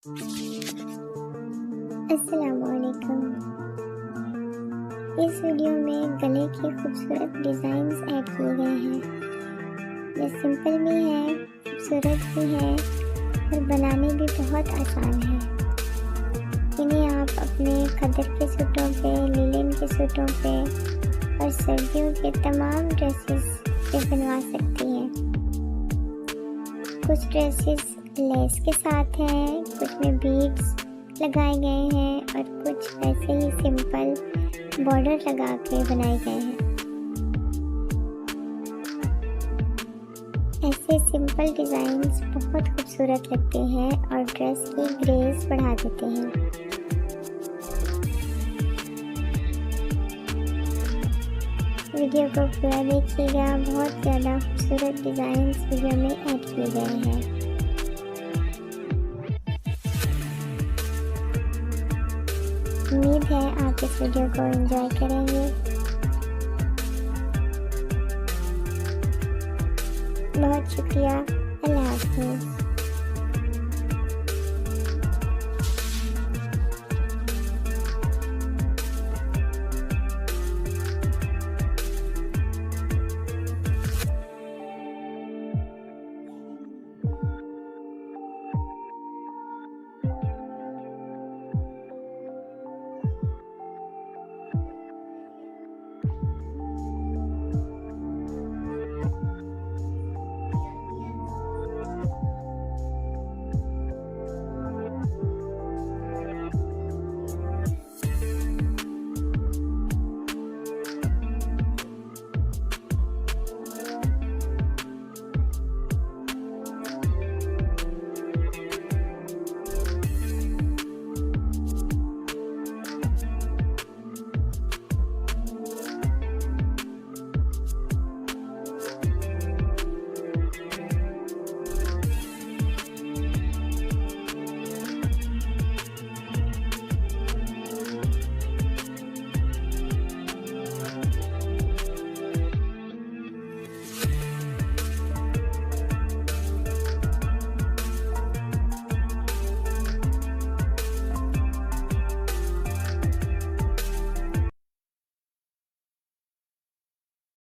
अस्सलामुअलैकुम। इस वीडियो में गले के खूबसूरत डिज़ाइंस ऐड किए गए हैं। ये सिंपल भी है, खूबसूरत भी है और बनाने भी बहुत आसान है। इन्हें आप अपने खदर के सूटों पे, लिनन के सूटों पे और सर्दियों के तमाम ड्रेसेस पे बनवा सकती हैं। कुछ ड्रेसेस लेस के साथ हैं, कुछ में बीड्स लगाए गए हैं और कुछ ऐसे ही सिंपल बॉर्डर लगा के बनाए गए हैं। ऐसे सिंपल डिज़ाइंस बहुत खूबसूरत लगते हैं और ड्रेस की ग्रेस बढ़ा देते हैं। वीडियो को पूरा देखिएगा, बहुत ज़्यादा खूबसूरत डिज़ाइंस वीडियो में ऐड किए गए हैं। उम्मीद है आप इस वीडियो को एंजॉय करेंगे। बहुत शुक्रिया। अल्लाह हाफ़िज़।